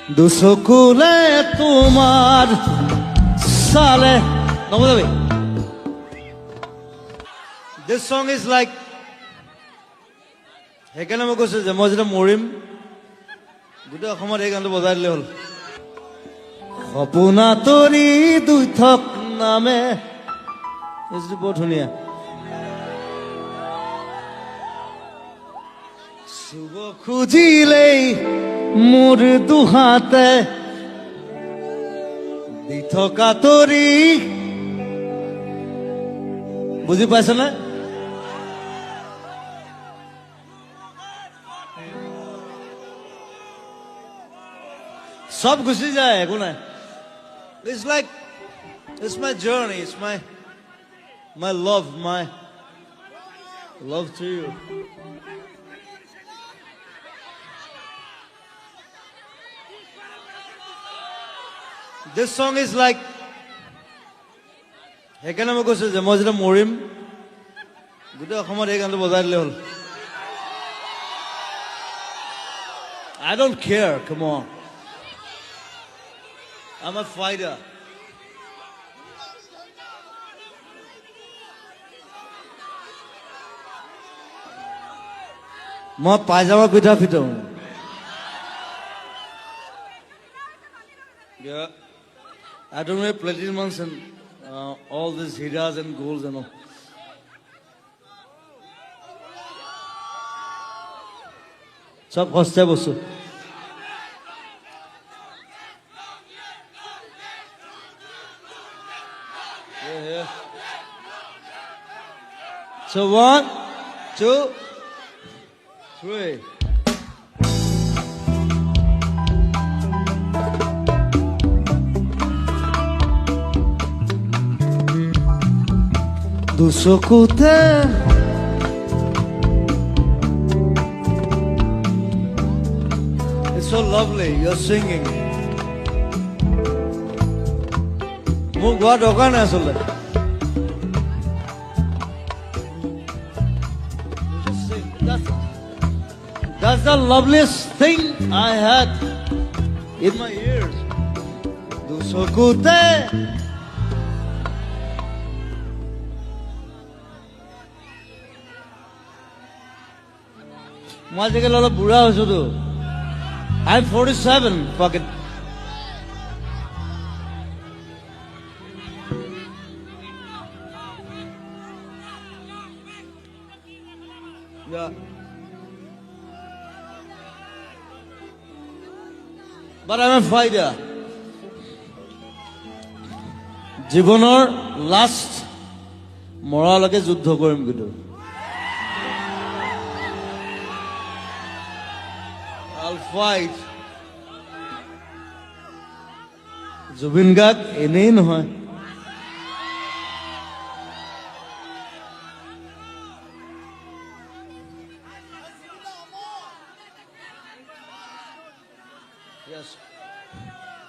দুচকুলে তোমার চালে নবজাবি This song is like সেইকাৰণে মই কৈছো যে মই যেতিয়া মৰিম গোটেই অসমত এই গানটো বজাই দিলে হ'ল সপোনা তৰি দুই থক নামে এইটো বৰ ধুনীয়া চুব খুজিলেই মোৰ দুহাতে দি থকা তৰি বুজি পাইছনে সব গুচি যায় একো নাই It's like it's my journey, it's my love, my love to you. This song is like সেইকাৰণে মই কৈছো যে মই যেতিয়া মৰিম গোটেই অসমত এই গানটো বজাই দিলে হ'ল I don't care, come on. I'm a fighter. মই পায়জামা পিঠা ফিটাও Yeah, I don't wear platinums and all these hiras and golds and all. সব সস্তা বস্তু So 1, 2, 3. দুচকুতে It's so lovely, you're singing. মোক গোৱা দৰকাৰ নাই আচলতে That's the loveliest thing I had in my ears. দুচকুতে মই আজিকালি অলপ বুঢ়া হৈছোতো I'm 47, fuck it. Yeah. But I'm a fighter. জীৱনৰ লাষ্ট মৰালৈকে যুদ্ধ কৰিম কিন্তু I'll fight. জুবিন গাৰ্গ এনেই নহয়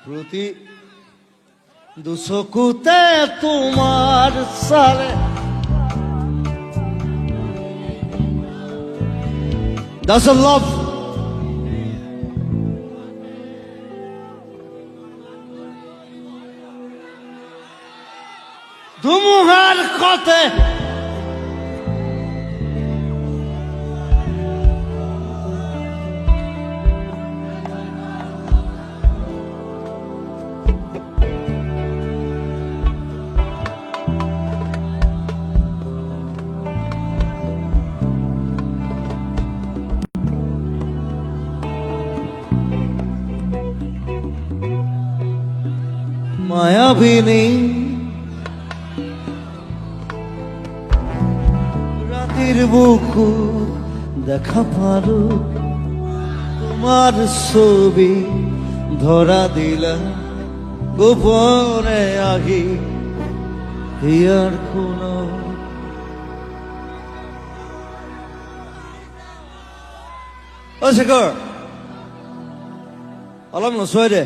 প্রতি দুচকুতে তোমার চালে That's a love. ধুমুহার কতে মায়াবিনী রাতের বুকু দেখা পারো তোমার ছবি ধরা দিলা গোপনে আহি হিয়ার কোন শেখৰ অলপ নচুৱাই দে